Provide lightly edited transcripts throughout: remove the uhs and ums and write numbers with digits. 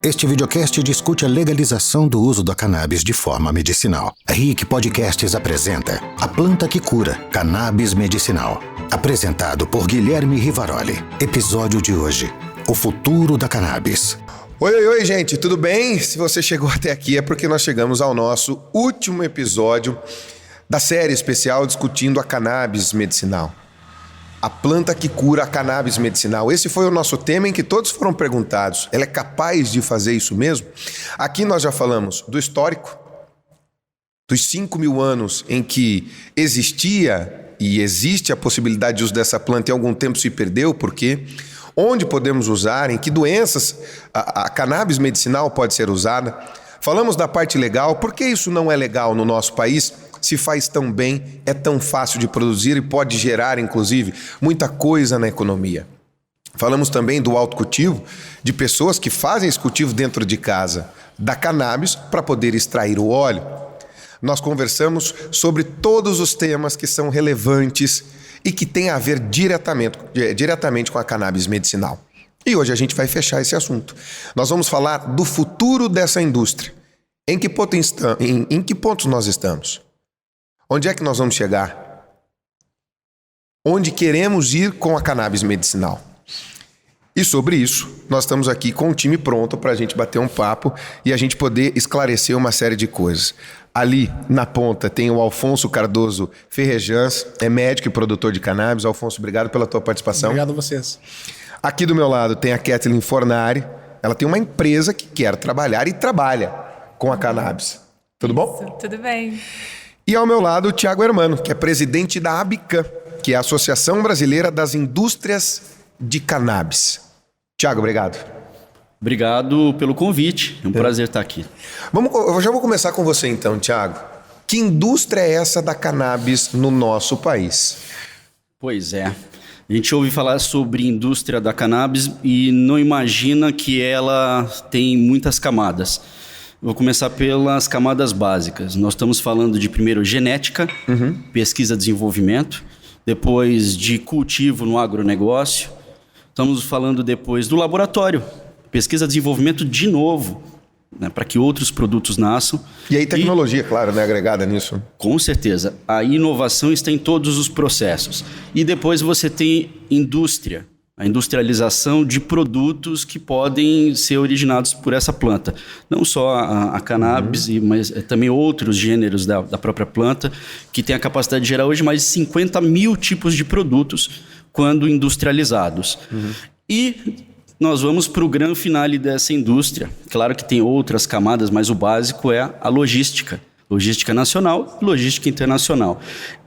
Este videocast discute a legalização do uso da cannabis de forma medicinal. A RIC Podcasts apresenta A Planta que Cura, Cannabis Medicinal. Apresentado por Guilherme Rivaroli. Episódio de hoje, O Futuro da Cannabis. Oi, gente, tudo bem? Se você chegou até aqui é porque nós chegamos ao nosso último episódio da série especial discutindo a cannabis medicinal. A planta que cura a cannabis medicinal. Esse foi o nosso tema em que todos foram perguntados. Ela é capaz de fazer isso mesmo? Aqui nós já falamos do histórico, dos 5.000 anos em que existia e existe a possibilidade de uso dessa planta e algum tempo se perdeu, por quê? Onde podemos usar, em que doenças a cannabis medicinal pode ser usada. Falamos da parte legal, por que isso não é legal no nosso país? Se faz tão bem, é tão fácil de produzir e pode gerar, inclusive, muita coisa na economia. Falamos também do autocultivo, de pessoas que fazem esse cultivo dentro de casa, da cannabis, para poder extrair o óleo. Nós conversamos sobre todos os temas que são relevantes e que têm a ver diretamente com a cannabis medicinal. E hoje a gente vai fechar esse assunto. Nós vamos falar do futuro dessa indústria. Em que pontos nós estamos? Onde é que nós vamos chegar? Onde queremos ir com a cannabis medicinal? E sobre isso, nós estamos aqui com um time pronto para a gente bater um papo e a gente poder esclarecer uma série de coisas. Ali, na ponta, tem o Alfonso Cardoso Ferrejans, é médico e produtor de cannabis. Alfonso, obrigado pela tua participação. Obrigado a vocês. Aqui do meu lado tem a Kathleen Fornari. Ela tem uma empresa que quer trabalhar e trabalha com a cannabis. Tudo bom? Tudo bem. E ao meu lado, o Thiago Hermano, que é presidente da ABICAM, que é a Associação Brasileira das Indústrias de Cannabis. Thiago, obrigado. Obrigado pelo convite, é um prazer estar aqui. Eu já vou começar com você então, Thiago. Que indústria é essa da cannabis no nosso país? Pois é, a gente ouve falar sobre indústria da cannabis e não imagina que ela tem muitas camadas. Vou começar pelas camadas básicas. Nós estamos falando de, primeiro, genética, pesquisa e desenvolvimento, depois de cultivo no agronegócio. Estamos falando depois do laboratório, pesquisa e desenvolvimento de novo, né, para que outros produtos nasçam. E aí tecnologia, claro, né, agregada nisso. Com certeza. A inovação está em todos os processos. E depois você tem indústria. A industrialização de produtos que podem ser originados por essa planta. Não só a cannabis, mas também outros gêneros da própria planta, que tem a capacidade de gerar hoje mais de 50 mil tipos de produtos quando industrializados. E nós vamos para o grande finale dessa indústria. Claro que tem outras camadas, mas o básico é a logística. Logística nacional e logística internacional.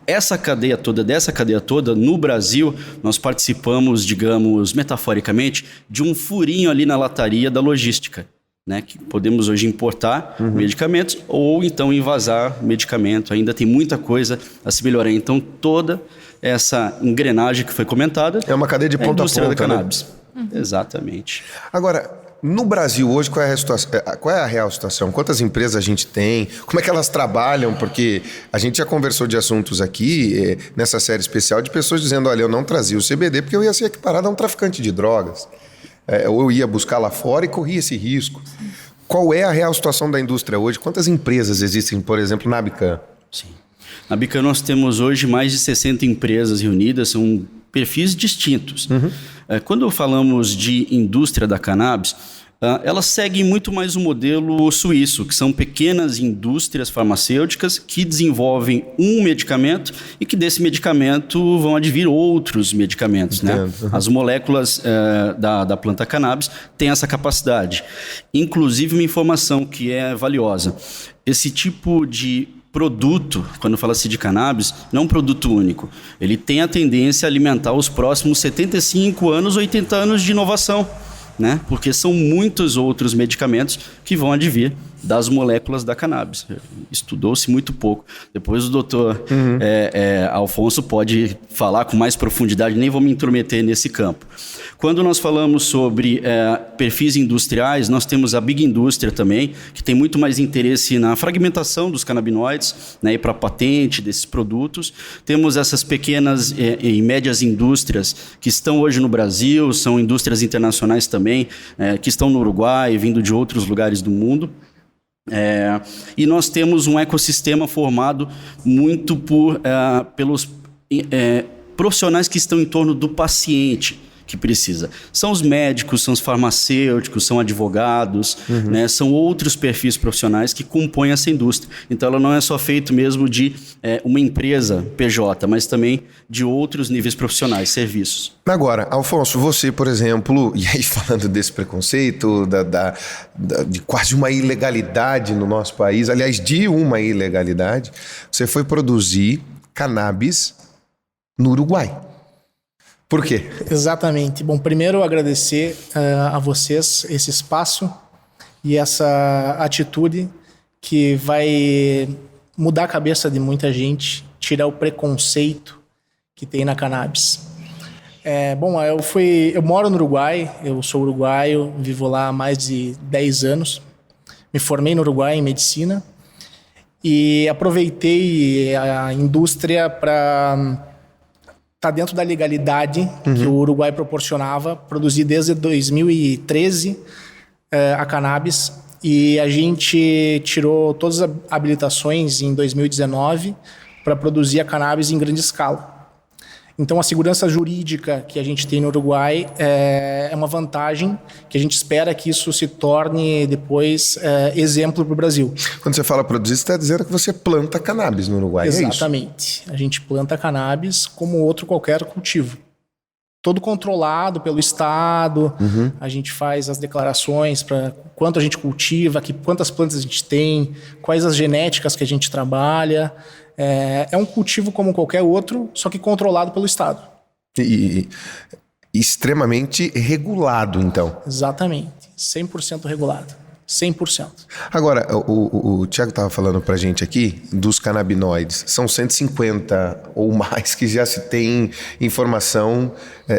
Dessa cadeia toda, no Brasil, nós participamos, digamos, metaforicamente, de um furinho ali na lataria da logística, né? Que podemos hoje importar medicamentos ou então invasar medicamento. Ainda tem muita coisa a se melhorar. Então, toda essa engrenagem que foi comentada é uma cadeia de ponta a ponta, indústria da cannabis. Né? Exatamente. Agora, no Brasil hoje, qual é a real situação? Quantas empresas a gente tem? Como é que elas trabalham? Porque a gente já conversou de assuntos aqui, nessa série especial, de pessoas dizendo, olha, eu não trazia o CBD porque eu ia ser equiparado a um traficante de drogas. Ou eu ia buscar lá fora e corria esse risco. Qual é a real situação da indústria hoje? Quantas empresas existem, por exemplo, na ABICAM? Sim. Na ABICAM nós temos hoje mais de 60 empresas reunidas, são perfis distintos. Quando falamos de indústria da cannabis, elas seguem muito mais o modelo suíço, que são pequenas indústrias farmacêuticas que desenvolvem um medicamento e que desse medicamento vão advir outros medicamentos. Né? As moléculas da planta cannabis têm essa capacidade. Inclusive, uma informação que é valiosa. Esse tipo de produto, quando fala-se de cannabis, não é um produto único. Ele tem a tendência a alimentar os próximos 75 anos, 80 anos de inovação, né? Porque são muitos outros medicamentos que vão advir das moléculas da cannabis. Estudou-se muito pouco. Depois o doutor Alfonso pode falar com mais profundidade, nem vou me intrometer nesse campo. Quando nós falamos sobre perfis industriais, nós temos a Big Indústria também, que tem muito mais interesse na fragmentação dos canabinoides, né, e para a patente desses produtos. Temos essas pequenas e médias indústrias que estão hoje no Brasil, são indústrias internacionais também, que estão no Uruguai, vindo de outros lugares do mundo. E nós temos um ecossistema formado muito pelos profissionais que estão em torno do paciente que precisa. São os médicos, são os farmacêuticos, são advogados, né? São outros perfis profissionais que compõem essa indústria. Então, ela não é só feita mesmo de uma empresa PJ, mas também de outros níveis profissionais, serviços. Agora, Alfonso, você, por exemplo, e aí falando desse preconceito, de quase uma ilegalidade no nosso país, aliás, de uma ilegalidade, você foi produzir cannabis no Uruguai. Por quê? Exatamente. Bom, primeiro agradecer a vocês esse espaço e essa atitude que vai mudar a cabeça de muita gente, tirar o preconceito que tem na cannabis. Eu moro no Uruguai, eu sou uruguaio, vivo lá há mais de 10 anos. Me formei no Uruguai em medicina e aproveitei a indústria para está dentro da legalidade que o Uruguai proporcionava, produzir desde 2013 a cannabis, e a gente tirou todas as habilitações em 2019 para produzir a cannabis em grande escala. Então, a segurança jurídica que a gente tem no Uruguai é uma vantagem que a gente espera que isso se torne depois exemplo para o Brasil. Quando você fala produzir, você está dizendo que você planta cannabis no Uruguai, Exatamente. É isso? A gente planta cannabis como outro qualquer cultivo. Todo controlado pelo Estado, a gente faz as declarações para quanto a gente cultiva, quantas plantas a gente tem, quais as genéticas que a gente trabalha. É um cultivo como qualquer outro, só que controlado pelo Estado. E extremamente regulado, então. Exatamente. 100% regulado. 100%. Agora, o Thiago estava falando pra gente aqui dos canabinoides. São 150 ou mais que já se tem informação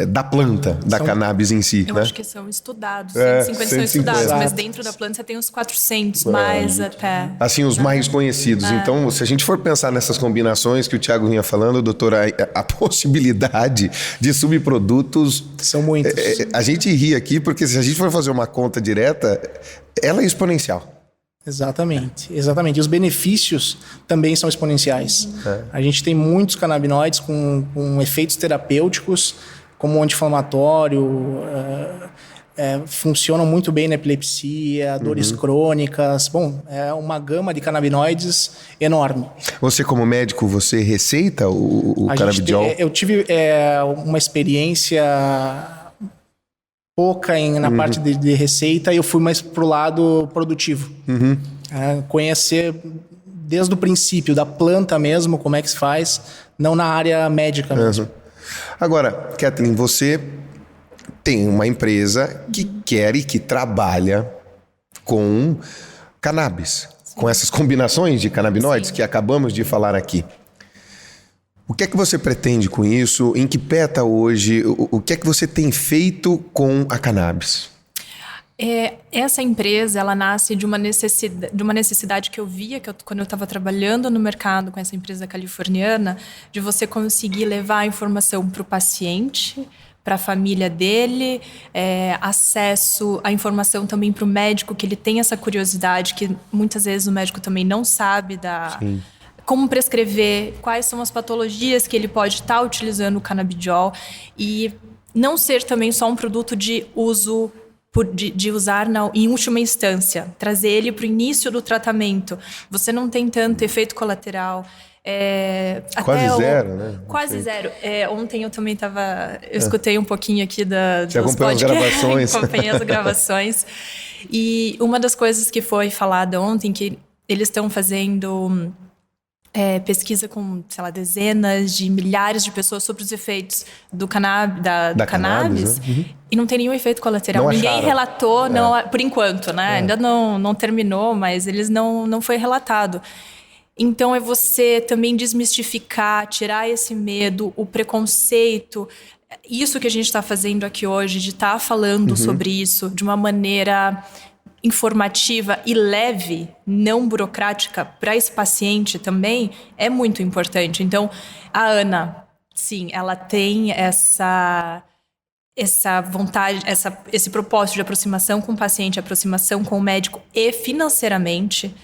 da planta, da cannabis em si. Eu né? acho que são estudados. 150 são estudados, mas dentro da planta você tem uns 400 mais até. Assim, os mais conhecidos. Então, se a gente for pensar nessas combinações que o Thiago vinha falando, doutora, a possibilidade de subprodutos... São muitos. A gente ri aqui porque se a gente for fazer uma conta direta, ela é exponencial. Exatamente. E os benefícios também são exponenciais. A gente tem muitos canabinoides com efeitos terapêuticos, como anti-inflamatório, funcionam muito bem na epilepsia, dores crônicas. Bom, é uma gama de canabinoides enorme. Você, como médico, você receita o canabidiol? Eu tive uma experiência pouca na parte de receita, e eu fui mais pro lado produtivo. Conhecer desde o princípio, da planta mesmo, como é que se faz, não na área médica mesmo. Agora, Kathleen, você tem uma empresa que quer e que trabalha com cannabis, com essas combinações de canabinoides que acabamos de falar aqui. O que é que você pretende com isso? Em que pé está hoje? O que é que você tem feito com a cannabis? Essa empresa, ela nasce de uma necessidade que eu via quando eu estava trabalhando no mercado com essa empresa californiana, de você conseguir levar a informação para o paciente, para a família dele, acesso à informação também para o médico, que ele tem essa curiosidade, que muitas vezes o médico também não sabe como prescrever, quais são as patologias que ele pode estar utilizando o canabidiol, e não ser também só um produto de uso de usar em última instância, trazer ele para o início do tratamento. Você não tem tanto efeito colateral. Quase zero, né? Quase zero. Ontem eu também eu escutei um pouquinho aqui dos podcasts. Acompanhei as gravações. E uma das coisas que foi falada ontem, que eles estão fazendo pesquisa com, sei lá, dezenas de milhares de pessoas sobre os efeitos do cannabis, né? E não tem nenhum efeito colateral. Ninguém relatou, por enquanto, né? Ainda não terminou, mas eles não foi relatado. Então, é você também desmistificar, tirar esse medo, o preconceito. isso que a gente está fazendo aqui hoje, de estar falando sobre isso de uma maneira informativa e leve, não burocrática, para esse paciente também, é muito importante. Então, a Ana, sim, ela tem essa vontade, esse propósito de aproximação com o paciente, aproximação com o médico e financeiramente.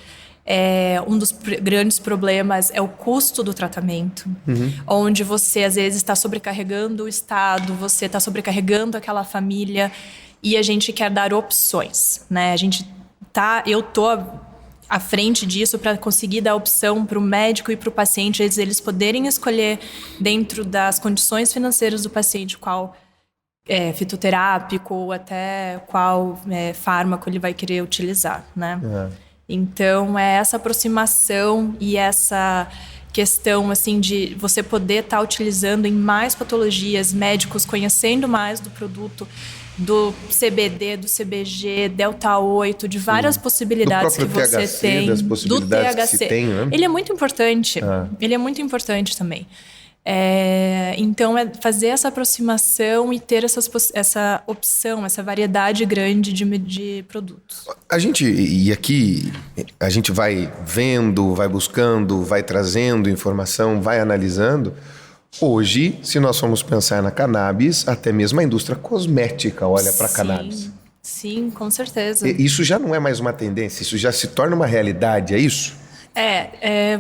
Um dos grandes problemas é o custo do tratamento, onde você às vezes está sobrecarregando o Estado, você está sobrecarregando aquela família, e a gente quer dar opções, né? Eu tô à frente disso para conseguir dar opção para o médico e para o paciente, eles poderem escolher dentro das condições financeiras do paciente qual fitoterápico ou até qual fármaco ele vai querer utilizar, né? Então, é essa aproximação e essa questão, assim, de você poder estar utilizando em mais patologias, médicos conhecendo mais do produto, do CBD, do CBG, Delta 8, de várias possibilidades que você THC, tem. das possibilidades do THC. Que se tem, né? Ele é muito importante. Ele é muito importante também. Então, é fazer essa aproximação e ter essa opção, essa variedade grande de produtos. Aqui a gente vai vendo, vai buscando, vai trazendo informação, vai analisando. Hoje, se nós formos pensar na cannabis, até mesmo a indústria cosmética olha para a cannabis. Sim, com certeza. Isso já não é mais uma tendência, isso já se torna uma realidade, é isso?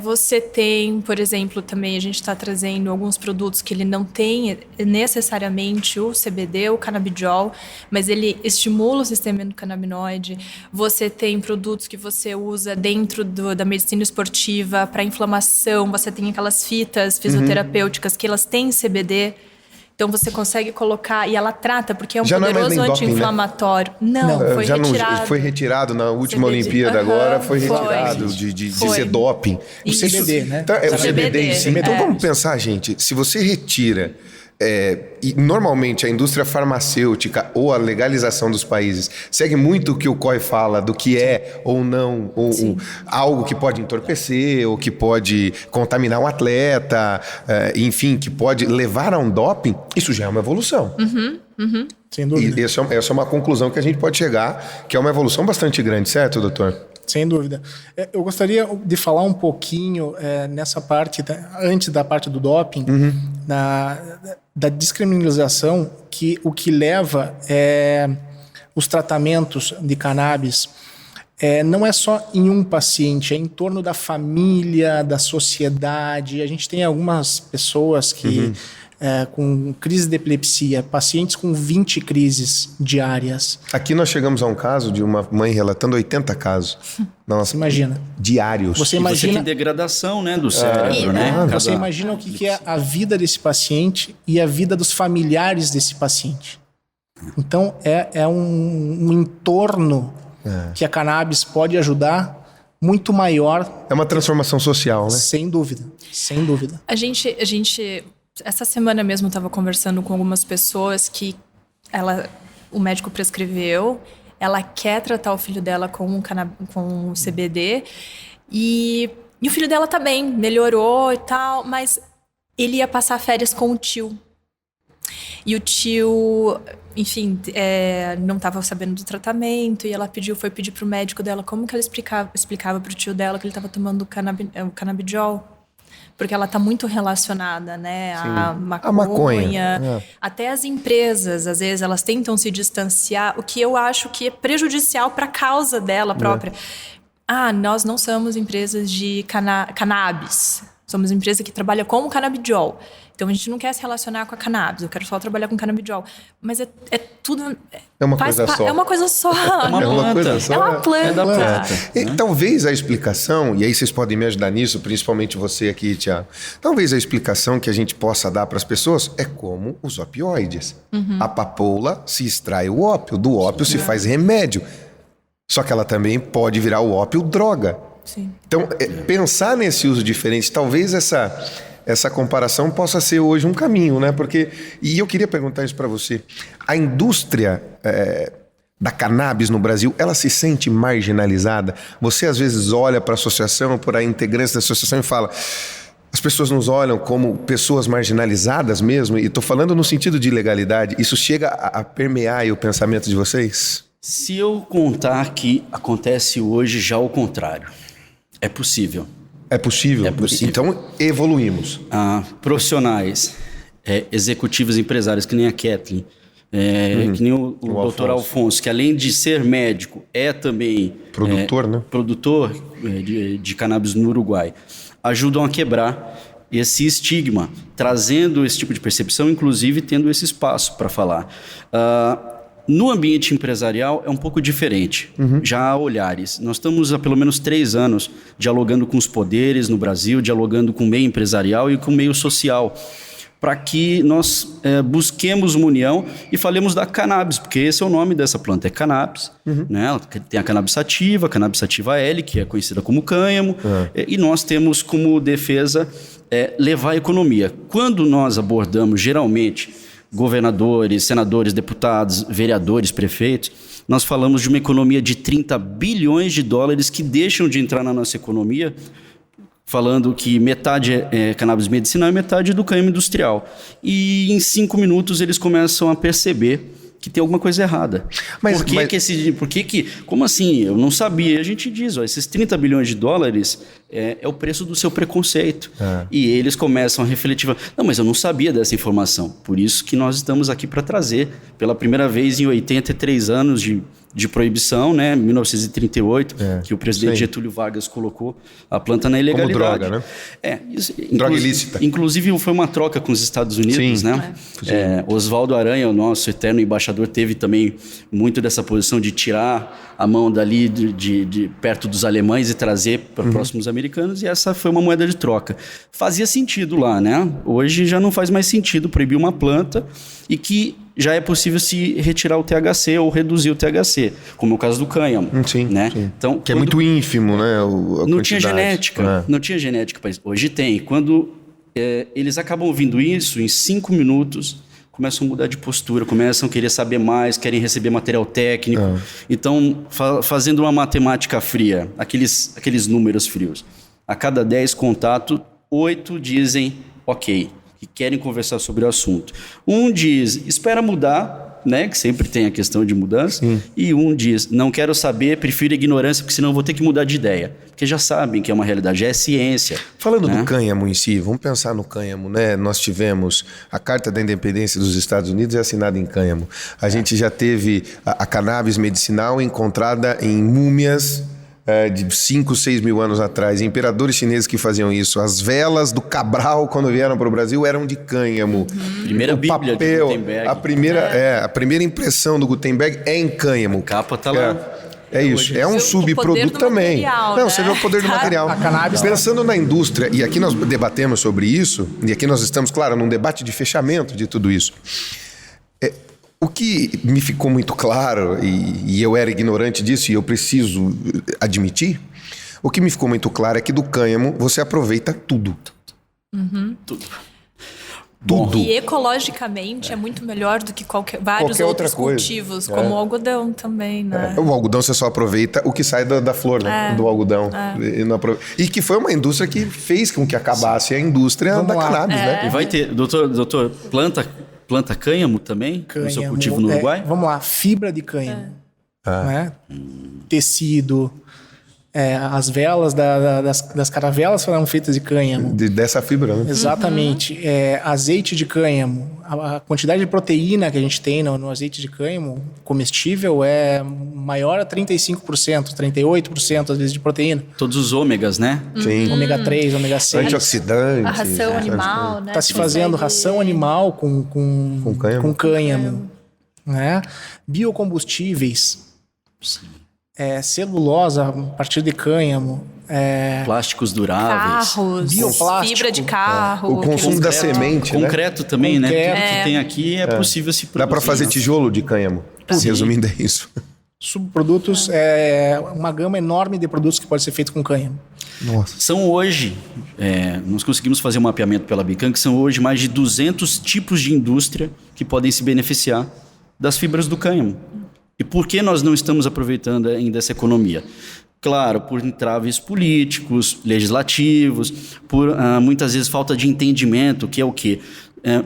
Você tem, por exemplo, também a gente está trazendo alguns produtos que ele não tem necessariamente o CBD, o canabidiol, mas ele estimula o sistema endocannabinoide. Você tem produtos que você usa dentro da medicina esportiva para inflamação, você tem aquelas fitas fisioterapêuticas que elas têm CBD. Então, você consegue colocar... E ela trata, porque é um poderoso anti-inflamatório. Né? Não, foi retirado. Foi retirado na última Olimpíada agora, foi retirado de ser doping. O CBD, né? Então, o CBD em si. Então, vamos pensar, gente, se você retira... e normalmente a indústria farmacêutica ou a legalização dos países segue muito o que o COI fala do que é ou não, ou algo que pode entorpecer, ou que pode contaminar um atleta, enfim, que pode levar a um doping. Isso já é uma evolução. Sem dúvida. E essa é uma conclusão que a gente pode chegar, que é uma evolução bastante grande, certo, doutor? Sem dúvida. Eu gostaria de falar um pouquinho nessa parte, antes da parte do doping, da descriminalização, que o que leva os tratamentos de cannabis não é só em um paciente, é em torno da família, da sociedade. A gente tem algumas pessoas que... com crise de epilepsia, pacientes com 20 crises diárias. Aqui nós chegamos a um caso de uma mãe relatando 80 casos. Nossa, imagina. Diários. Você tem degradação, né, do cérebro, né? Você imagina o que é a vida desse paciente e a vida dos familiares desse paciente. Então, é um entorno que a cannabis pode ajudar muito maior. É uma transformação social, né? Sem dúvida, sem dúvida. A gente essa semana mesmo estava conversando com algumas pessoas que o médico prescreveu, ela quer tratar o filho dela com o CBD e o filho dela tá bem, melhorou e tal, mas ele ia passar férias com o tio. E o tio, enfim, não estava sabendo do tratamento e ela foi pedir pro médico dela como que ela explicava pro tio dela que ele estava tomando o canabidiol. Porque ela está muito relacionada, né, à maconha. Até as empresas, às vezes, elas tentam se distanciar, o que eu acho que é prejudicial para a causa dela própria. Nós não somos empresas de cannabis. Somos empresa que trabalha com o canabidiol. Então, a gente não quer se relacionar com a cannabis. Eu quero só trabalhar com canabidiol. Mas é tudo... É uma coisa só. É uma coisa só. É uma coisa só. É uma planta. É da planta. E talvez a explicação, e aí vocês podem me ajudar nisso, principalmente você aqui, Thiago. Talvez a explicação que a gente possa dar para as pessoas é como os opioides. A papoula se extrai o ópio. Do ópio se faz remédio. Só que ela também pode virar o ópio droga. Sim. Então, pensar nesse uso diferente, talvez essa comparação possa ser hoje um caminho, né? E eu queria perguntar isso para você. A indústria da cannabis no Brasil, ela se sente marginalizada? Você, às vezes, olha para a associação, para a integrante da associação e fala... As pessoas nos olham como pessoas marginalizadas mesmo, e estou falando no sentido de ilegalidade. Isso chega a permear o pensamento de vocês? Se eu contar que acontece hoje já o contrário, é possível. É possível? É possível. Então, evoluímos. Profissionais, executivos empresários, que nem a Kathleen, que nem o Dr. Alfonso, que além de ser médico, é também... Produtor, né? Produtor de cannabis no Uruguai. Ajudam a quebrar esse estigma, trazendo esse tipo de percepção, inclusive tendo esse espaço para falar. No ambiente empresarial é um pouco diferente, já há olhares. Nós estamos há pelo menos 3 anos dialogando com os poderes no Brasil, dialogando com o meio empresarial e com o meio social, para que nós busquemos uma união e falemos da cannabis, porque esse é o nome dessa planta, é cannabis. Né? Tem a cannabis sativa L, que é conhecida como cânhamo, e nós temos como defesa levar a economia. Quando nós abordamos, geralmente, governadores, senadores, deputados, vereadores, prefeitos, nós falamos de uma economia de 30 bilhões de dólares que deixam de entrar na nossa economia, falando que metade é cannabis medicinal e metade do cânhamo industrial. E em 5 minutos eles começam a perceber que tem alguma coisa errada. Como assim? Eu não sabia. A gente diz, esses 30 bilhões de dólares é o preço do seu preconceito. E eles começam a refletir. Não, mas eu não sabia dessa informação. Por isso que nós estamos aqui para trazer, pela primeira vez em 83 anos de proibição, né, 1938, que o presidente Getúlio Vargas colocou a planta na ilegalidade. Como droga, né? Droga ilícita. Inclusive foi uma troca com os Estados Unidos, né? Oswaldo Aranha, o nosso eterno embaixador, teve também muito dessa posição de tirar a mão dali de perto dos alemães e trazer para próximos americanos, e essa foi uma moeda de troca. Fazia sentido lá, né? Hoje já não faz mais sentido proibir uma planta e que já é possível se retirar o THC ou reduzir o THC, como é o caso do cânhamo. Né? Então, que é muito ínfimo, né? Não tinha genética. Não tinha genética. Hoje tem. Quando eles acabam ouvindo isso, em 5 minutos, começam a mudar de postura, começam a querer saber mais, querem receber material técnico. Então, fazendo uma matemática fria, aqueles números frios, a cada 10 contatos, 8 dizem ok, que querem conversar sobre o assunto. Um diz, espera mudar, né? Que sempre tem a questão de mudança. E um diz, não quero saber, prefiro a ignorância, porque senão eu vou ter que mudar de ideia. Porque já sabem que é uma realidade, já é ciência. Falando do cânhamo em si, vamos pensar no cânhamo, né? Nós tivemos a Carta da Independência dos Estados Unidos assinada em cânhamo. A gente já teve a cannabis medicinal encontrada em múmias de 5, 6 mil anos atrás, imperadores chineses que faziam isso. As velas do Cabral, quando vieram para o Brasil, eram de cânhamo. Primeira Bíblia de Gutenberg. A primeira impressão do Gutenberg é em cânhamo. A capa está lá. É isso, é um subproduto também. Não, você vê o poder do material. A cannabis. Pensando na indústria, e aqui nós debatemos sobre isso, e aqui nós estamos, claro, num debate de fechamento de tudo isso. O que me ficou muito claro, e eu era ignorante disso, e eu preciso admitir, o que me ficou muito claro é que do cânhamo você aproveita tudo. Tudo. E ecologicamente é muito melhor do que vários outros cultivos, como o algodão também, né? O algodão você só aproveita o que sai da flor, né? Do algodão. E que foi uma indústria que fez com que acabasse a indústria da cannabis, né? E vai ter, doutor, planta cânhamo também? No seu cultivo no Uruguai? Vamos lá, fibra de cânhamo. Né? Tecido. As velas das caravelas foram feitas de cânhamo. Dessa fibra, né? Exatamente. Azeite de cânhamo. A quantidade de proteína que a gente tem no azeite de cânhamo comestível é maior a 35%, 38% às vezes de proteína. Todos os ômegas, né? Sim. Ômega 3, ômega 6. Antioxidantes. A ração animal, né? Está se fazendo ração animal com cânhamo. Né? Biocombustíveis. Sim. Celulosa a partir de cânhamo. Plásticos duráveis. Carros, bioplástico. fibra de carro. O consumo da semente, concreto também, Concreto. né? Tudo que tem aqui é possível se produzir. Dá para fazer tijolo de cânhamo. Resumindo, é isso. Subprodutos, uma gama enorme de produtos que pode ser feito com cânhamo. Nossa. São hoje, nós conseguimos fazer um mapeamento pela Bican, que são hoje mais de 200 tipos de indústria que podem se beneficiar das fibras do cânhamo. E por que nós não estamos aproveitando ainda essa economia? Claro, por entraves políticos, legislativos, por muitas vezes falta de entendimento, que é o quê?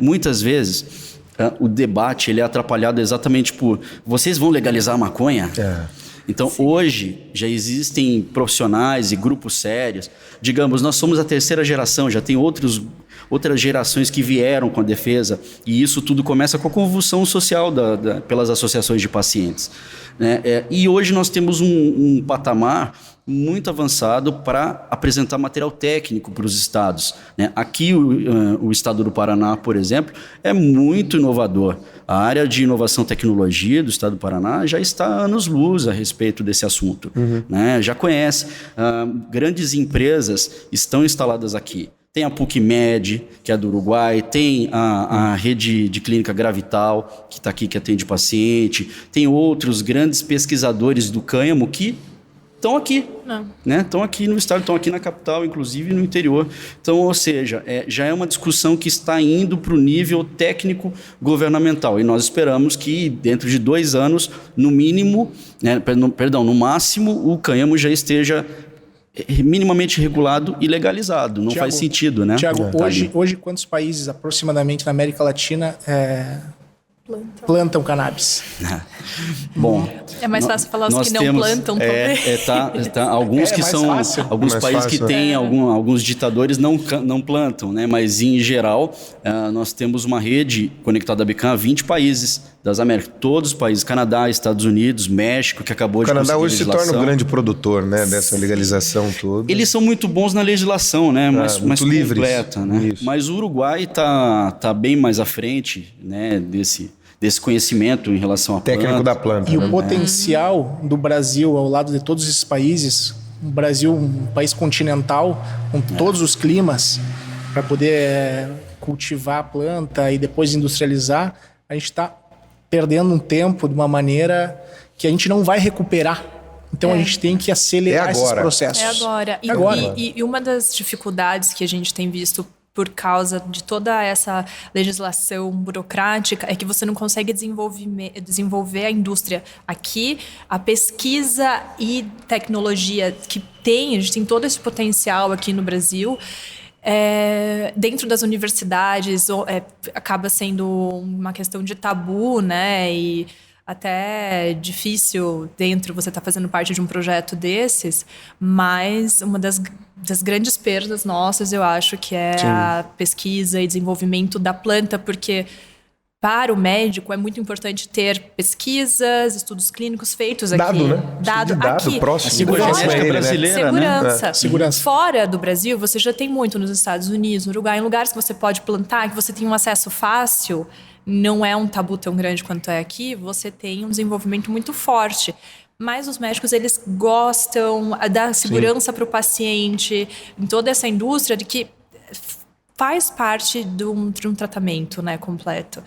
Muitas vezes o debate ele é atrapalhado exatamente por vocês vão legalizar a maconha? Então, hoje, já existem profissionais e grupos sérios. Digamos, nós somos a terceira geração, já tem outras gerações que vieram com a defesa, e isso tudo começa com a convulsão social pelas associações de pacientes, né? E hoje nós temos um patamar muito avançado para apresentar material técnico para os estados, né? Aqui, o estado do Paraná, por exemplo, é muito inovador. A área de inovação e tecnologia do estado do Paraná já está há anos-luz a respeito desse assunto, né? Já conhece. Grandes empresas estão instaladas aqui. Tem a PUC-Med, que é do Uruguai, tem a rede de clínica Gravital, que está aqui, que atende paciente, tem outros grandes pesquisadores do cânhamo que estão aqui, né? Estão aqui no estado, estão aqui na capital, inclusive no interior. Então, ou seja, já é uma discussão que está indo para o nível técnico governamental. E nós esperamos que dentro de 2 anos, no mínimo, né, no máximo, o cânhamo já esteja minimamente regulado e legalizado. Não faz sentido, né? Tiago, hoje quantos países aproximadamente na América Latina plantam cannabis? Bom, é mais fácil falar os que não plantam também. Alguns que são fácil. Alguns mais países fácil, que têm alguns ditadores não plantam, né? Mas em geral nós temos uma rede conectada à BICAM a 20 países das Américas, todos os países, Canadá, Estados Unidos, México, que acabou de conseguir legislação. O Canadá hoje se torna um grande produtor, né, dessa legalização toda. Eles são muito bons na legislação, né, mas livres, completa, né? Isso. Mas o Uruguai tá bem mais à frente, né, desse conhecimento em relação à técnico da planta. E o potencial do Brasil ao lado de todos esses países, o Brasil um país continental com todos os climas para poder cultivar a planta e depois industrializar, a gente está perdendo um tempo de uma maneira que a gente não vai recuperar. Então a gente tem que acelerar esses processos. É agora. E uma das dificuldades que a gente tem visto por causa de toda essa legislação burocrática é que você não consegue desenvolver a indústria. Aqui, a pesquisa e tecnologia que a gente tem todo esse potencial aqui no Brasil. Dentro das universidades acaba sendo uma questão de tabu, né? E até difícil você estar fazendo parte de um projeto desses, mas uma das grandes perdas nossas, eu acho, que é a pesquisa e desenvolvimento da planta, porque para o médico é muito importante ter pesquisas, estudos clínicos feitos aqui. Dado, né? Dado aqui. Próximo. A segurança brasileira, segurança. Né? Segurança. Fora do Brasil, você já tem muito nos Estados Unidos, no Uruguai, em lugares que você pode plantar, que você tem um acesso fácil, não é um tabu tão grande quanto é aqui, você tem um desenvolvimento muito forte. Mas os médicos, eles gostam da segurança para o paciente, em toda essa indústria de que faz parte de um tratamento, né, completo.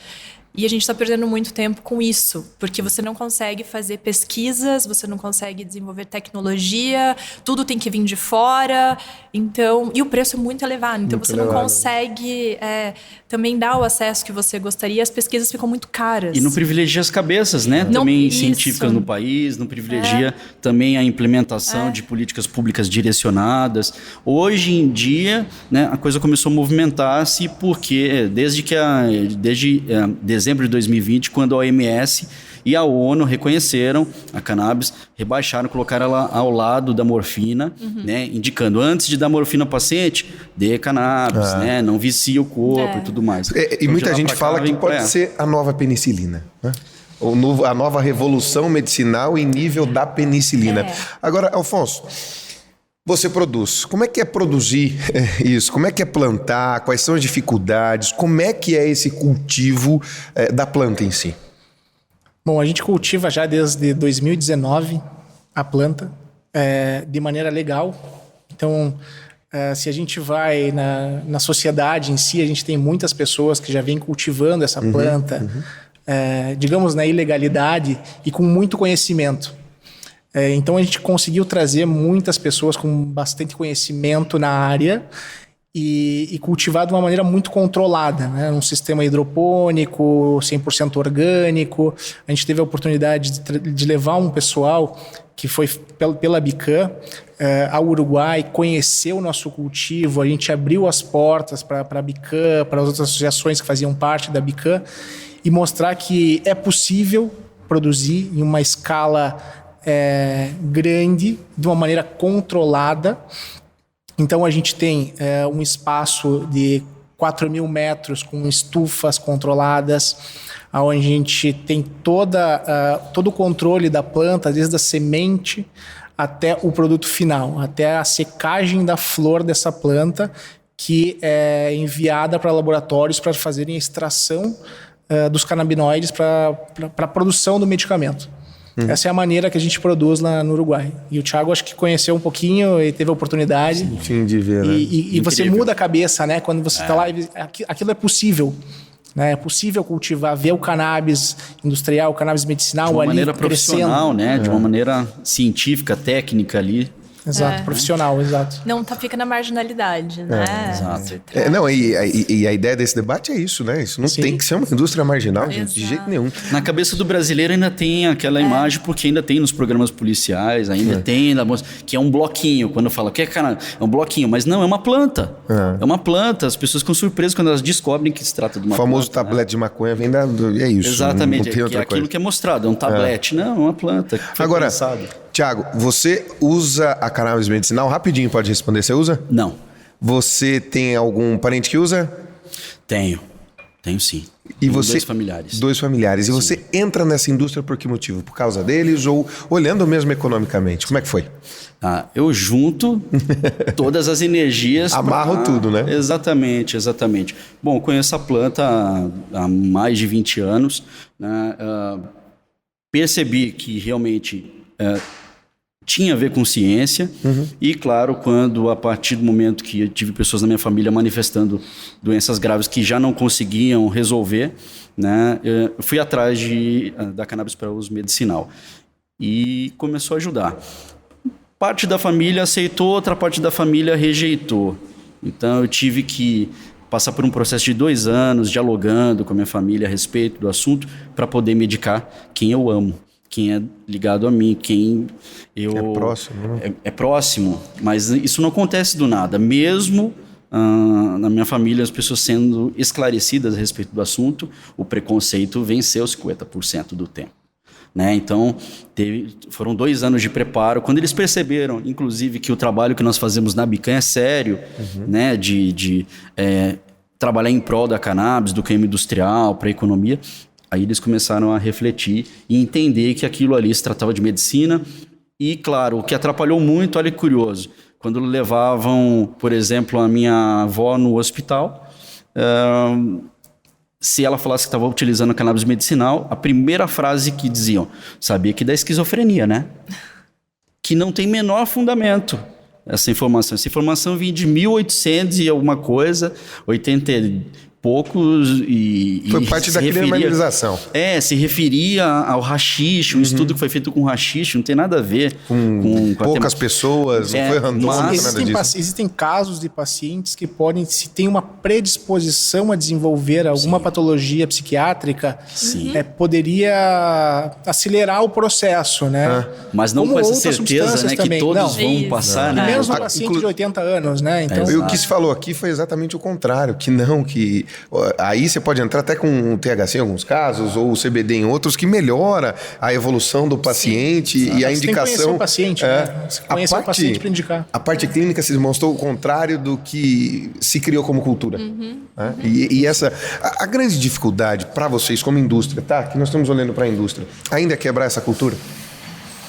E a gente está perdendo muito tempo com isso, porque você não consegue fazer pesquisas, você não consegue desenvolver tecnologia, tudo tem que vir de fora, então, e o preço é muito elevado, então muito você elevado. Não consegue também dar o acesso que você gostaria, as pesquisas ficam muito caras. E não privilegia as cabeças, né? Também científicas no país, não privilegia também a implementação de políticas públicas direcionadas. Hoje em dia, né, a coisa começou a movimentar-se porque desde dezembro de 2020, quando a OMS e a ONU reconheceram a cannabis, rebaixaram, colocaram ela ao lado da morfina, né, indicando antes de dar morfina ao paciente, dê cannabis, né, não vicia o corpo e tudo mais. E muita gente fala que pode ser a nova penicilina, né? A nova revolução medicinal em nível da penicilina. Agora, Alfonso, você produz. Como é que é produzir isso? Como é que é plantar? Quais são as dificuldades? Como é que é esse cultivo da planta em si? Bom, a gente cultiva já desde 2019 a planta de maneira legal. Então, se a gente vai na sociedade em si, a gente tem muitas pessoas que já vêm cultivando essa planta, digamos, na ilegalidade e com muito conhecimento. Então a gente conseguiu trazer muitas pessoas com bastante conhecimento na área e cultivar de uma maneira muito controlada, né? Um sistema hidropônico, 100% orgânico. A gente teve a oportunidade de levar um pessoal que foi pela Bican ao Uruguai, conhecer o nosso cultivo. A gente abriu as portas para a Bican, para as outras associações que faziam parte da Bican, e mostrar que é possível produzir em uma escala grande, de uma maneira controlada. Então a gente tem um espaço de 4.000 metros com estufas controladas, onde a gente tem todo o controle da planta, desde a semente até o produto final, até a secagem da flor dessa planta, que é enviada para laboratórios para fazerem a extração dos canabinoides para a produção do medicamento. Essa é a maneira que a gente produz lá no Uruguai. E o Thiago acho que conheceu um pouquinho e teve a oportunidade. Enfim, de ver, né? E você muda a cabeça, né? Quando você está lá, aquilo é possível. Né? É possível cultivar, ver o cannabis industrial, o cannabis medicinal ali de uma maneira profissional, né? De uma maneira científica, técnica ali. Exato, profissional, exato. Não fica na marginalidade, né? Exato. E a ideia desse debate é isso, né? Isso não tem que ser uma indústria marginal, gente, de jeito nenhum. Na cabeça do brasileiro ainda tem aquela imagem, porque ainda tem nos programas policiais, ainda tem, que é um bloquinho. Quando fala que é um bloquinho, mas não, é uma planta. É uma planta. As pessoas ficam surpresas quando elas descobrem que se trata de uma planta. O famoso tablete de maconha vem é isso. Exatamente, não tem outra é aquilo coisa. que é mostrado, é um tablete. Não, é uma planta. Agora, Thiago, você usa a cannabis medicinal? Rapidinho, pode responder. Você usa? Não. Você tem algum parente que usa? Tenho sim. E tenho você... 2 familiares. 2 familiares. Sim. E você entra nessa indústria por que motivo? Por causa deles ou olhando mesmo economicamente? Como é que foi? Eu junto todas as energias. Amarro tudo, né? Exatamente. Bom, eu conheço a planta há mais de 20 anos. Né? Percebi que realmente tinha a ver com ciência. E, claro, a partir do momento que eu tive pessoas na minha família manifestando doenças graves que já não conseguiam resolver, né, eu fui atrás da cannabis para uso medicinal. E começou a ajudar. Parte da família aceitou, outra parte da família rejeitou. Então, eu tive que passar por um processo de 2 anos, dialogando com a minha família a respeito do assunto, para poder medicar quem eu amo. Quem é ligado a mim, quem eu... É próximo, né? É próximo, mas isso não acontece do nada. Mesmo na minha família, as pessoas sendo esclarecidas a respeito do assunto, o preconceito venceu 50% do tempo. Né? Então, foram 2 anos de preparo. Quando eles perceberam, inclusive, que o trabalho que nós fazemos na Bican é sério, né? de trabalhar em prol da cannabis, do crime industrial, para a economia... Aí eles começaram a refletir e entender que aquilo ali se tratava de medicina. E, claro, o que atrapalhou muito, olha que curioso, quando levavam, por exemplo, a minha avó no hospital, se ela falasse que estava utilizando cannabis medicinal, a primeira frase que diziam, sabia que dá esquizofrenia, né? Que não tem menor fundamento essa informação. Essa informação vinha de 1800 e alguma coisa, 80 e poucos foi parte da criminalização. Se referia ao haxixe, um estudo que foi feito com haxixe, não tem nada a ver com poucas pessoas, não foi randômico, nada disso. Existem casos de pacientes que se tem uma predisposição a desenvolver alguma patologia psiquiátrica, poderia acelerar o processo, né? Mas não com essa certeza, né, que todos vão passar, né? Mesmo um paciente de 80 anos, né? Então, e o que se falou aqui foi exatamente o contrário, que aí você pode entrar até com o THC em alguns casos, ou o CBD em outros, que melhora a evolução do paciente e a indicação. Você tem que conhecer o paciente, né? Você conhece o paciente para indicar. A parte clínica se demonstrou o contrário do que se criou como cultura. Né? E essa, a grande dificuldade para vocês como indústria, tá? Que nós estamos olhando para a indústria, ainda é quebrar essa cultura?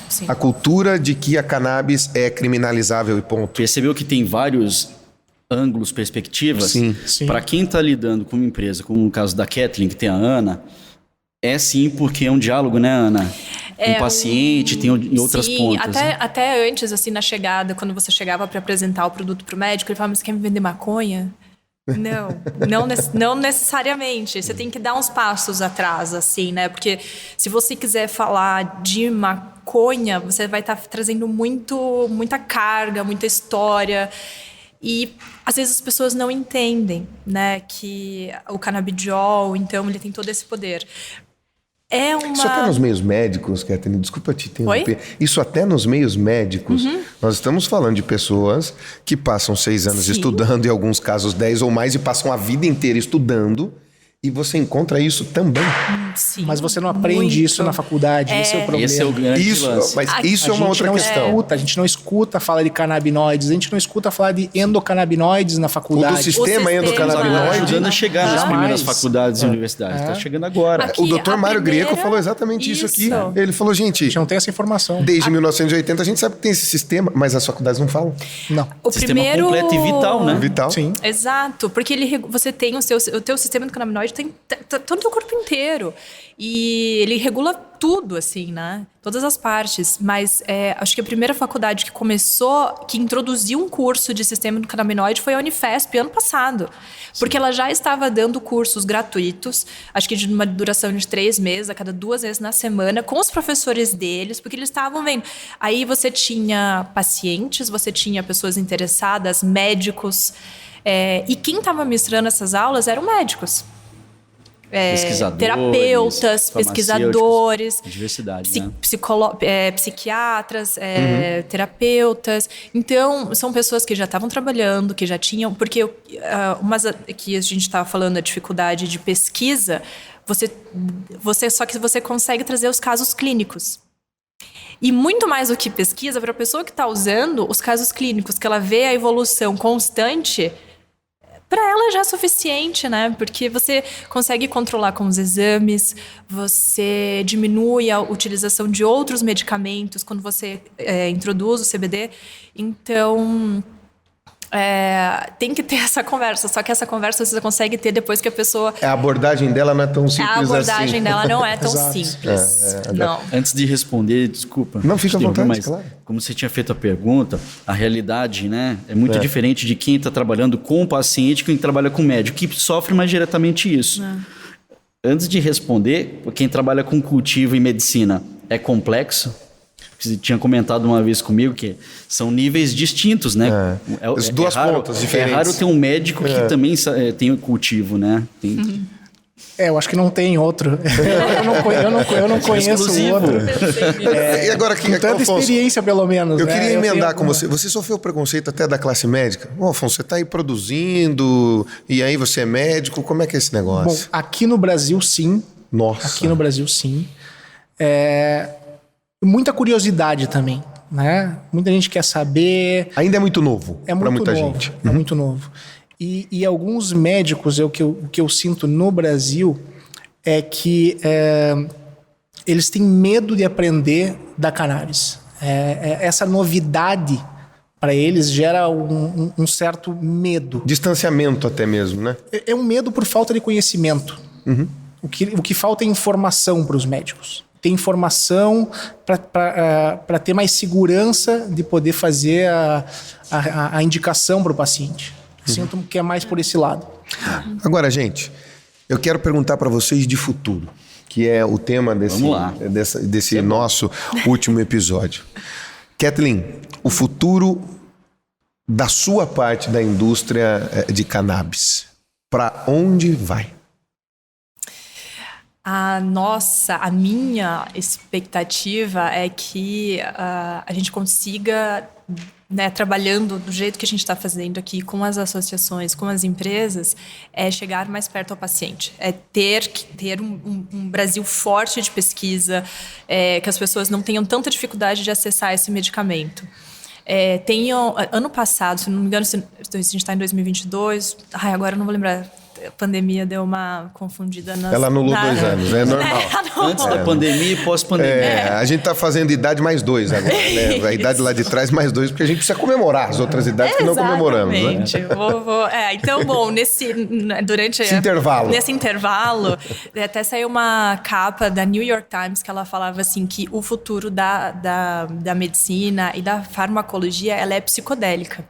Sim. A cultura de que a cannabis é criminalizável e ponto. Percebeu que tem vários ângulos, perspectivas? Sim. Para quem está lidando com uma empresa, como no caso da Kathleen, que tem a Ana, sim, porque é um diálogo, né, Ana? Com o paciente, tem em outras pontas. Até antes, assim, na chegada, quando você chegava para apresentar o produto para o médico, ele falava, mas você quer me vender maconha? Não necessariamente. Você tem que dar uns passos atrás, assim, né? Porque se você quiser falar de maconha, você vai estar trazendo muita carga, muita história. E às vezes as pessoas não entendem, né, que o canabidiol, então, ele tem todo esse poder. Isso até nos meios médicos, Kathleen, desculpa te interromper. Isso até nos meios médicos. Nós estamos falando de pessoas que passam 6 anos estudando, em alguns casos 10 ou mais, e passam a vida inteira estudando. E você encontra isso também. Sim, mas você não aprende isso na faculdade, esse é o problema. Esse é o grande lance. Mas isso é uma outra questão. A gente não escuta falar de canabinoides, a gente não escuta falar de endocannabinoides na faculdade. O do sistema endocannabinoide. Ajudando a chegar nas Jamais. primeiras faculdades e universidades. Está chegando agora. Aqui, O doutor a Mário primeira- Greco falou exatamente isso aqui. Isso. Ele falou, A gente, gente não tem essa informação. desde 1980 a gente sabe que tem esse sistema, mas as faculdades não falam. Não. O Sistema primeiro... completo e vital, né? Vital. Sim. Exato, porque você tem o teu sistema endocannabinoide tem todo o teu corpo inteiro. E ele regula tudo, assim, né? Todas as partes. Mas acho que a primeira faculdade que introduziu um curso de sistema endocannabinoide foi a Unifesp, ano passado. Porque ela já estava dando cursos gratuitos, acho que de uma duração de 3 meses, a cada 2 vezes na semana, com os professores deles, porque eles estavam vendo. Aí você tinha pacientes, você tinha pessoas interessadas, médicos, e quem estava ministrando essas aulas eram médicos. Pesquisadores, Terapeutas, pesquisadores, diversidade, né? psiquiatras, terapeutas. Então, são pessoas que já estavam trabalhando, que já tinham... Porque que a gente estava falando, a dificuldade de pesquisa, só que você consegue trazer os casos clínicos. E muito mais do que pesquisa, para a pessoa que está usando os casos clínicos, que ela vê a evolução constante... Para ela já é suficiente, né? Porque você consegue controlar com os exames, você diminui a utilização de outros medicamentos quando você introduz o CBD. Então, tem que ter essa conversa. Só que essa conversa você consegue ter depois que a pessoa... A abordagem dela não é tão simples assim. A abordagem dela não é tão Exato. simples. Não. Antes de responder, desculpa. Não, fica à te interromper, vontade, mas claro. como você tinha feito a pergunta, a realidade, né, é muito diferente de quem está trabalhando com o paciente, quem trabalha com o médico, que sofre mais diretamente isso. Antes de responder, quem trabalha com cultivo e medicina é complexo? Você tinha comentado uma vez comigo que são níveis distintos, né? As duas pontas diferentes. É raro ter um médico que também tem o cultivo, né? Eu acho que não tem outro. eu não conheço exclusivo. outro. E agora aqui, Com tanta Alfonso, experiência, pelo menos. eu né? queria emendar tenho com você. Você sofreu preconceito até da classe médica? Ô, Afonso, você está aí produzindo, e aí você é médico, como é que é esse Bom, negócio? aqui no Brasil, sim. Nossa. Aqui no Brasil, sim. Muita curiosidade também, né? Muita gente quer saber. Ainda é muito novo É para muito muita novo. gente. É muito novo. E alguns médicos, o que eu sinto no Brasil é que eles têm medo de aprender da cannabis. Essa novidade para eles gera um certo medo. Distanciamento até mesmo, né? É um medo por falta de conhecimento. O que falta é informação para os médicos. Ter informação para ter mais segurança de poder fazer a indicação para o paciente. Sinto que é mais por esse lado. Agora, gente, eu quero perguntar para vocês de futuro, que é o tema desse nosso último episódio. Kathleen, o futuro da sua parte da indústria de cannabis, para onde vai? A minha expectativa é que a gente consiga, né, trabalhando do jeito que a gente está fazendo aqui com as associações, com as empresas, chegar mais perto ao paciente. Ter um Brasil forte de pesquisa, que as pessoas não tenham tanta dificuldade de acessar esse medicamento. Ano passado, se não me engano, a gente está em 2022, agora eu não vou lembrar. A pandemia deu uma confundida nas... Ela anulou 2 anos, é normal. Antes da pandemia e pós-pandemia. A gente está fazendo idade mais 2 agora, né? A idade lá de trás mais 2, porque a gente precisa comemorar as outras idades que não comemoramos. Né? Então, bom, durante esse intervalo. Nesse intervalo, até saiu uma capa da New York Times que ela falava assim que o futuro da medicina e da farmacologia, ela é psicodélica.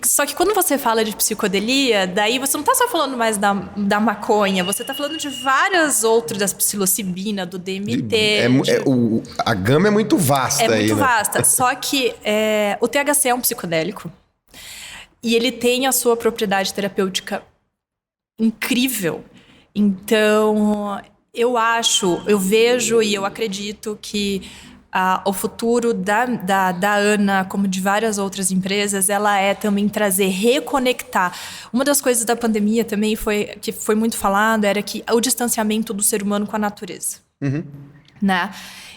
Só que quando você fala de psicodelia, daí você não está só falando mais da maconha, você está falando de várias outras, da psilocibina, do DMT. A gama é muito vasta aí, né? É muito vasta. Só que o THC é um psicodélico e ele tem a sua propriedade terapêutica incrível. Então, eu vejo e eu acredito que o futuro da Ana, como de várias outras empresas, ela é também reconectar. Uma das coisas da pandemia também que foi muito falado era que o distanciamento do ser humano com a natureza. Uhum. Né?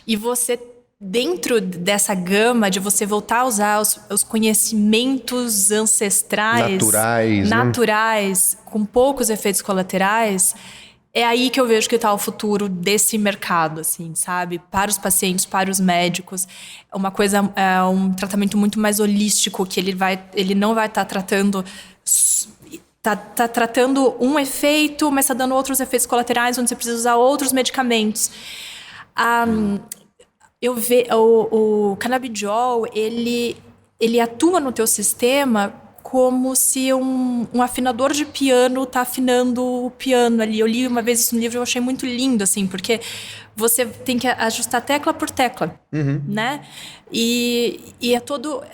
E você, dentro dessa gama de você voltar a usar os conhecimentos ancestrais, naturais, com poucos efeitos colaterais, é aí que eu vejo que está o futuro desse mercado, assim, sabe? Para os pacientes, para os médicos. É um tratamento muito mais holístico, que ele não vai estar tratando... Tá tratando um efeito, mas está dando outros efeitos colaterais, onde você precisa usar outros medicamentos. O canabidiol, ele atua no teu sistema como se um afinador de piano está afinando o piano ali. Eu li uma vez isso no livro e eu achei muito lindo, assim, porque você tem que ajustar tecla por tecla, né? E é todo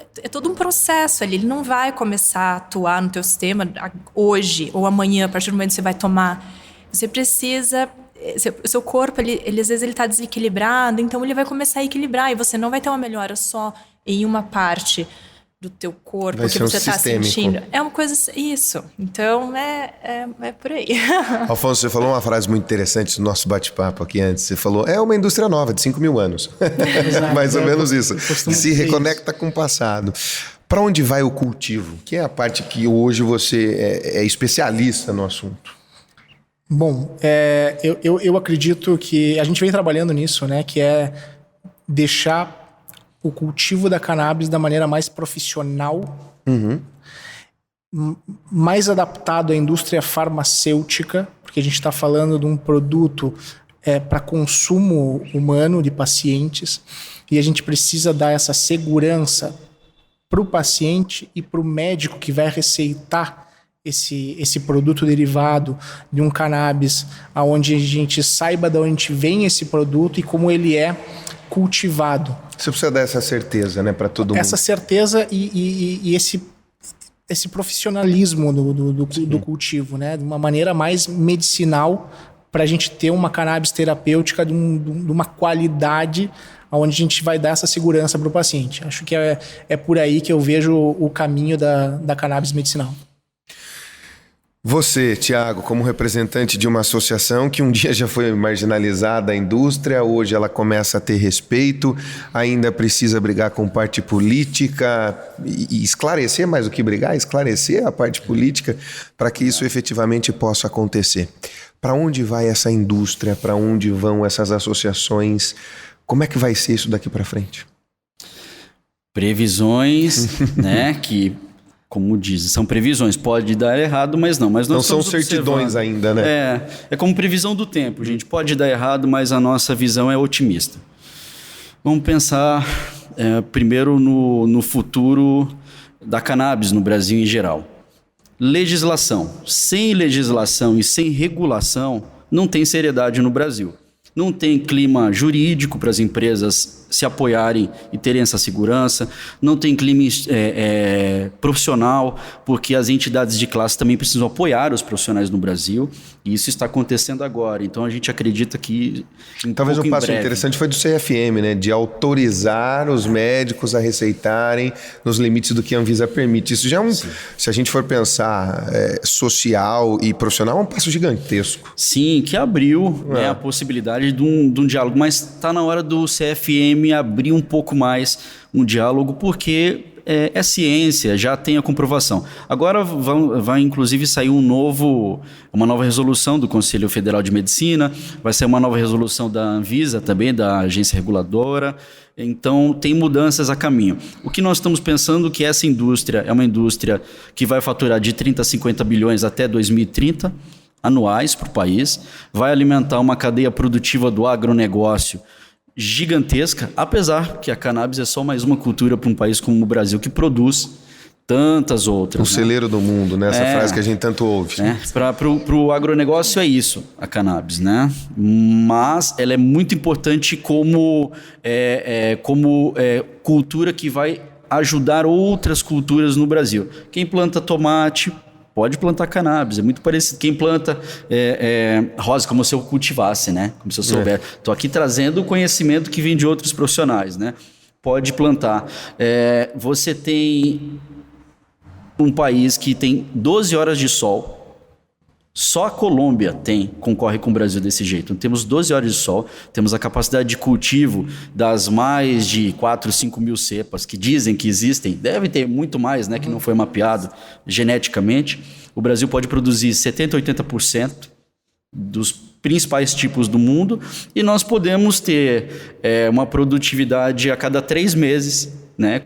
um processo ali. Ele não vai começar a atuar no teu sistema hoje ou amanhã, a partir do momento que você vai tomar. Você precisa... O seu corpo, às vezes ele está desequilibrado, então ele vai começar a equilibrar e você não vai ter uma melhora só em uma parte do teu corpo que você está sentindo. É uma coisa... Isso. Então, é por aí. Alfonso, você falou uma frase muito interessante no nosso bate-papo aqui antes. Você falou, é uma indústria nova, de 5 mil anos. Mais ou menos isso. Se reconecta com o passado. Para onde vai o cultivo? Que é a parte que hoje você é especialista no assunto. Bom, eu acredito que a gente vem trabalhando nisso, né? Que é deixar o cultivo da cannabis da maneira mais profissional, mais adaptado à indústria farmacêutica, porque a gente está falando de um produto para consumo humano de pacientes, e a gente precisa dar essa segurança para o paciente e para o médico que vai receitar esse produto derivado de um cannabis, onde a gente saiba de onde vem esse produto e como ele é cultivado. Você precisa dar essa certeza, né, para todo mundo. Essa certeza e esse profissionalismo do cultivo, né, de uma maneira mais medicinal, para a gente ter uma cannabis terapêutica de uma qualidade onde a gente vai dar essa segurança para o paciente. Acho que é por aí que eu vejo o caminho da cannabis medicinal. Você, Thiago, como representante de uma associação que um dia já foi marginalizada a indústria, hoje ela começa a ter respeito, ainda precisa brigar com parte política e esclarecer, mais do que brigar, esclarecer a parte política para que isso efetivamente possa acontecer. Para onde vai essa indústria? Para onde vão essas associações? Como é que vai ser isso daqui para frente? Previsões, né, que... Como dizem, são previsões. Pode dar errado, mas não. Mas nós não são certidões ainda, né? É como previsão do tempo. A gente pode dar errado, mas a nossa visão é otimista. Vamos pensar primeiro no futuro da cannabis no Brasil em geral. Legislação. Sem legislação e sem regulação, não tem seriedade no Brasil. Não tem clima jurídico para as empresas se apoiarem e terem essa segurança. Não tem clima profissional, porque as entidades de classe também precisam apoiar os profissionais no Brasil. E isso está acontecendo agora. Então, a gente acredita que... Talvez um passo interessante foi do CFM, né? De autorizar os médicos a receitarem nos limites do que a Anvisa permite. Isso já é se a gente for pensar social e profissional, é um passo gigantesco. Sim, que abriu a possibilidade de um diálogo. Mas está na hora do CFM abrir um pouco mais um diálogo, porque é ciência, já tem a comprovação. Agora vai inclusive sair uma nova resolução do Conselho Federal de Medicina, vai sair uma nova resolução da Anvisa também, da agência reguladora. Então, tem mudanças a caminho. O que nós estamos pensando é que essa indústria é uma indústria que vai faturar de 30 a 50 bilhões até 2030, anuais para o país, vai alimentar uma cadeia produtiva do agronegócio gigantesca, apesar que a cannabis é só mais uma cultura para um país como o Brasil que produz tantas outras. O celeiro do mundo, né? Essa frase que a gente tanto ouve. Para o agronegócio é isso, a cannabis, né? Mas ela é muito importante como cultura que vai ajudar outras culturas no Brasil. Quem planta tomate pode plantar cannabis, é muito parecido. Quem planta rosa, como se eu cultivasse, né? Como se eu souber. Estou aqui trazendo o conhecimento que vem de outros profissionais, né? Pode plantar. Você tem um país que tem 12 horas de sol. Só a Colômbia concorre com o Brasil desse jeito. Então, temos 12 horas de sol, temos a capacidade de cultivo das mais de 4, 5 mil cepas que dizem que existem. Deve ter muito mais, né, que não foi mapeado geneticamente. O Brasil pode produzir 70%, 80% dos principais tipos do mundo e nós podemos ter uma produtividade a cada 3 meses, né?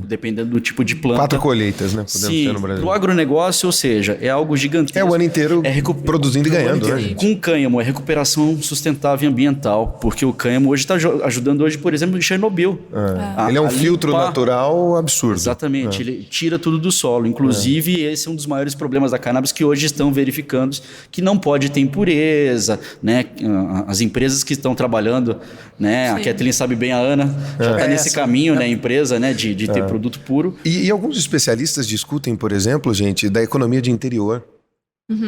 Dependendo do tipo de planta. 4 colheitas, né? Podemos ter no Brasil. Para o agronegócio, ou seja, é algo gigantesco. É o ano inteiro produzindo e ganhando, né? Com cânhamo, é recuperação sustentável e ambiental, porque o cânhamo hoje está ajudando hoje, por exemplo, em Chernobyl. Ele é um filtro natural absurdo. Exatamente, ele tira tudo do solo. Inclusive, esse é um dos maiores problemas da cannabis que hoje estão verificando que não pode ter impureza, né? As empresas que estão trabalhando, né? A Kathleen sabe bem, a Ana já está nesse caminho, né? A empresa, né, de ter produto puro. E alguns especialistas discutem, por exemplo, gente, da economia de interior.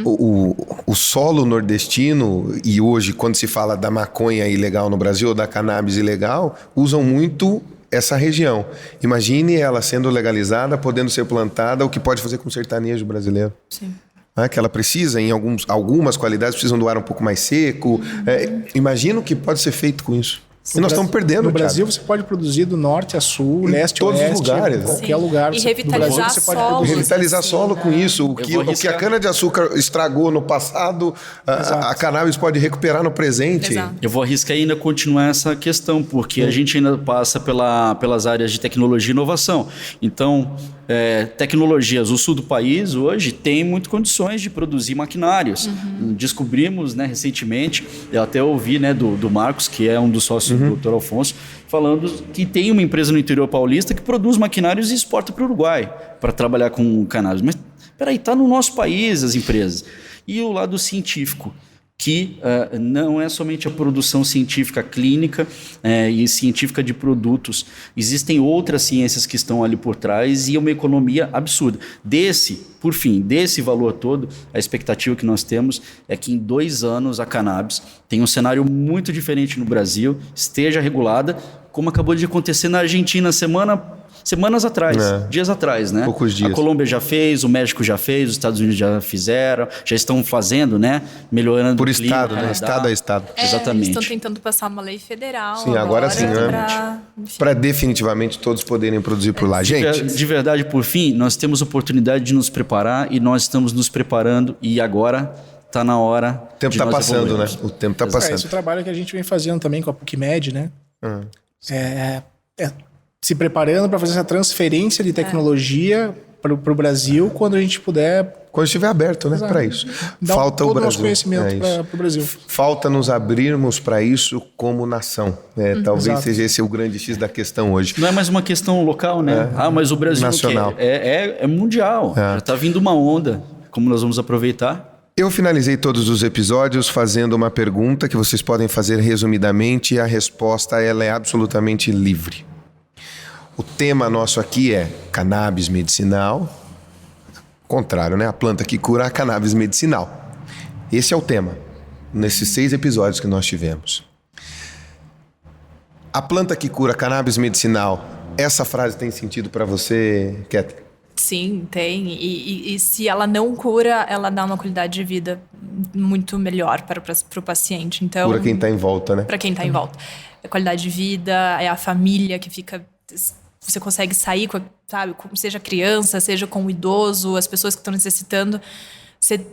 O solo nordestino, e hoje, quando se fala da maconha ilegal no Brasil, ou da cannabis ilegal, usam muito essa região. Imagine ela sendo legalizada, podendo ser plantada, o que pode fazer com o sertanejo brasileiro. Sim. Que ela precisa, em algumas qualidades, precisam do ar um pouco mais seco. Imagina o que pode ser feito com isso. E nós estamos perdendo, no Brasil, você pode produzir do norte a sul, leste a oeste, todos os lugares, qualquer lugar. E revitalizar solo. Revitalizar solo com isso. O que a cana-de-açúcar estragou no passado, a cannabis pode recuperar no presente. Exato. Eu vou arriscar ainda continuar essa questão, porque a gente ainda passa pelas áreas de tecnologia e inovação. Então, tecnologias, o sul do país hoje tem muitas condições de produzir maquinários. Descobrimos, né, recentemente, eu até ouvi, né, do Marcos, que é um dos sócios do Dr. Alfonso, falando que tem uma empresa no interior paulista que produz maquinários e exporta para o Uruguai para trabalhar com cannabis. Mas, peraí, está no nosso país as empresas. E o lado científico, que não é somente a produção científica clínica e científica de produtos. Existem outras ciências que estão ali por trás e uma economia absurda. Por fim, desse valor todo, a expectativa que nós temos é que em 2 anos a cannabis tenha um cenário muito diferente no Brasil, esteja regulada, como acabou de acontecer na Argentina semanas atrás, dias atrás, né? Poucos dias. A Colômbia já fez, o México já fez, os Estados Unidos já fizeram, já estão fazendo, né? Melhorando por o clima, estado, né? Estado a estado. Exatamente. Eles estão tentando passar uma lei federal. Sim, agora sim, para definitivamente todos poderem produzir por lá. Gente, de verdade, por fim, nós temos oportunidade de nos preparar e nós estamos nos preparando e agora está na hora. O tempo está passando, né? O tempo está passando. Esse é o trabalho que a gente vem fazendo também com a PUC-Med, né? Se preparando para fazer essa transferência de tecnologia para o Brasil quando a gente puder. Quando estiver aberto, né? Para isso. Falta todo o Brasil. Nosso conhecimento para o Brasil. Falta nos abrirmos para isso como nação. Talvez seja esse o grande X da questão hoje. Não é mais uma questão local, né? Mas o Brasil nacional. É mundial. Já está vindo uma onda. Como nós vamos aproveitar? Eu finalizei todos os episódios fazendo uma pergunta que vocês podem fazer resumidamente e a resposta ela é absolutamente livre. O tema nosso aqui é cannabis medicinal. Contrário, né? A planta que cura, a cannabis medicinal. Esse é o tema, nesses 6 episódios que nós tivemos. A planta que cura, cannabis medicinal, essa frase tem sentido para você, Kathleen? Sim, tem. E se ela não cura, ela dá uma qualidade de vida muito melhor para o paciente. Então, cura quem está em volta, né? Para quem está em volta. A qualidade de vida, é a família que fica... Você consegue sair, sabe, seja criança, seja com o idoso, as pessoas que estão necessitando. Você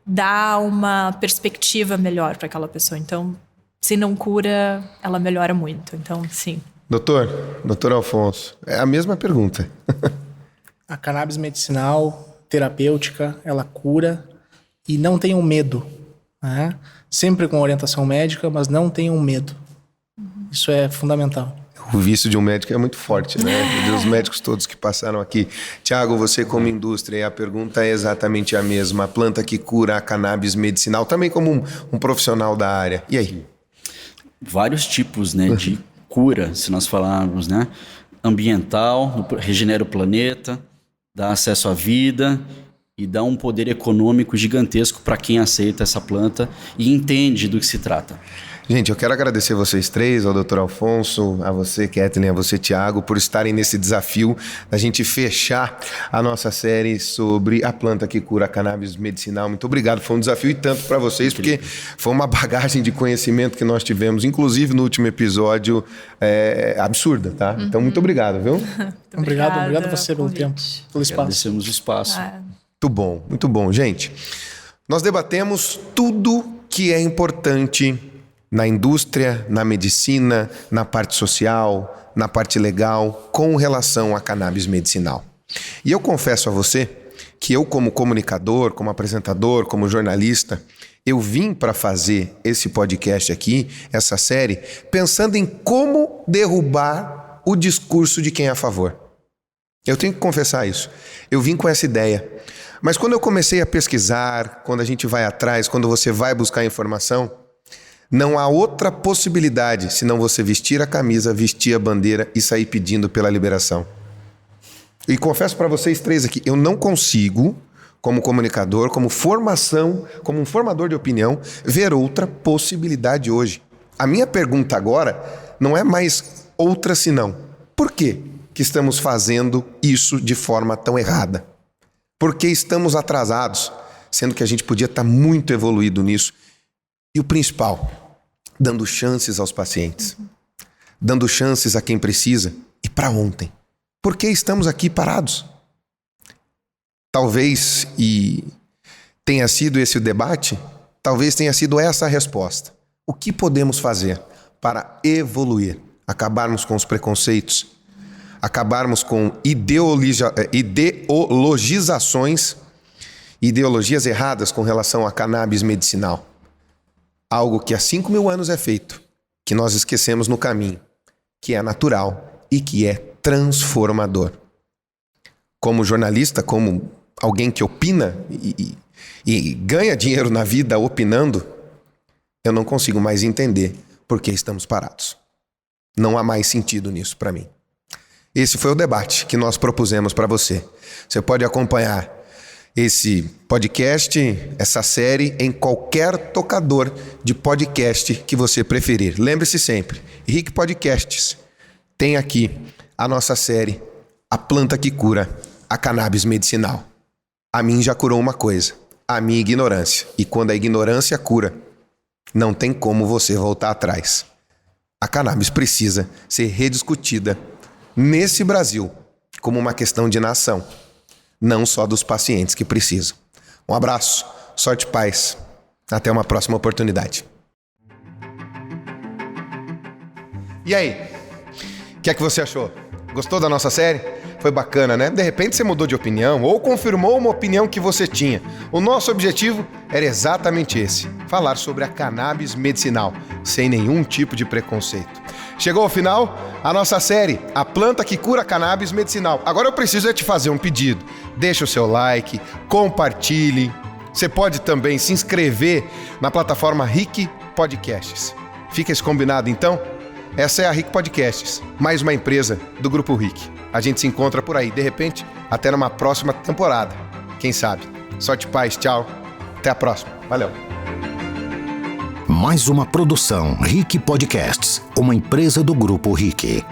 dá uma perspectiva melhor para aquela pessoa. Então, se não cura, ela melhora muito. Então, sim. Doutor Alfonso, é a mesma pergunta. A cannabis medicinal, terapêutica, ela cura e não tenham medo. Né? Sempre com orientação médica, mas não tenham medo. Isso é fundamental. O vício de um médico é muito forte, né? Os médicos todos que passaram aqui. Tiago, você como indústria, a pergunta é exatamente a mesma. A planta que cura a cannabis medicinal, também como um profissional da área. E aí? Vários tipos, né, de cura, se nós falarmos, né? Ambiental, regenera o planeta, dá acesso à vida e dá um poder econômico gigantesco para quem aceita essa planta e entende do que se trata. Gente, eu quero agradecer vocês três, ao Dr. Alfonso, a você, Kathleen, a você, Tiago, por estarem nesse desafio da gente fechar a nossa série sobre a planta que cura a cannabis medicinal. Muito obrigado, foi um desafio e tanto para vocês, porque foi uma bagagem de conhecimento que nós tivemos, inclusive no último episódio, absurda, tá? Então, muito obrigado, viu? Obrigado a você pelo tempo, pelo espaço. Agradecemos o espaço. Muito bom. Gente, nós debatemos tudo que é importante na indústria, na medicina, na parte social, na parte legal, com relação à cannabis medicinal. E eu confesso a você que eu, como comunicador, como apresentador, como jornalista, eu vim para fazer esse podcast aqui, essa série, pensando em como derrubar o discurso de quem é a favor. Eu tenho que confessar isso. Eu vim com essa ideia. Mas quando eu comecei a pesquisar, quando a gente vai atrás, quando você vai buscar informação, não há outra possibilidade senão você vestir a camisa, vestir a bandeira e sair pedindo pela liberação. E confesso para vocês três aqui, eu não consigo, como comunicador, como formação, como um formador de opinião, ver outra possibilidade hoje. A minha pergunta agora não é mais outra senão, por que estamos fazendo isso de forma tão errada? Por que estamos atrasados, sendo que a gente podia estar muito evoluído nisso? E o principal, dando chances aos pacientes, dando chances a quem precisa e para ontem. Por que estamos aqui parados? Talvez, e tenha sido esse o debate, talvez tenha sido essa a resposta. O que podemos fazer para evoluir, acabarmos com os preconceitos, acabarmos com ideologias erradas com relação a cannabis medicinal? Algo que há 5.000 anos é feito, que nós esquecemos no caminho, que é natural e que é transformador. Como jornalista, como alguém que opina e ganha dinheiro na vida opinando, eu não consigo mais entender por que estamos parados. Não há mais sentido nisso para mim. Esse foi o debate que nós propusemos para você. Você pode acompanhar esse podcast, essa série, em qualquer tocador de podcast que você preferir. Lembre-se sempre, Rick Podcasts tem aqui a nossa série, A Planta que Cura a Cannabis Medicinal. A mim já curou uma coisa, a minha ignorância. E quando a ignorância cura, não tem como você voltar atrás. A cannabis precisa ser rediscutida nesse Brasil como uma questão de nação, não só dos pacientes que precisam. Um abraço, sorte e paz. Até uma próxima oportunidade. E aí? O que é que você achou? Gostou da nossa série? Foi bacana, né? De repente você mudou de opinião ou confirmou uma opinião que você tinha. O nosso objetivo era exatamente esse: falar sobre a cannabis medicinal, sem nenhum tipo de preconceito. Chegou ao final a nossa série, A Planta que Cura a Cannabis Medicinal. Agora eu preciso te fazer um pedido. Deixa o seu like, compartilhe. Você pode também se inscrever na plataforma Rick Podcasts. Fica esse combinado então? Essa é a Rick Podcasts, mais uma empresa do Grupo Rick. A gente se encontra por aí, de repente, até numa próxima temporada. Quem sabe? Sorte e paz, tchau. Até a próxima. Valeu. Mais uma produção Rick Podcasts, uma empresa do Grupo Rick.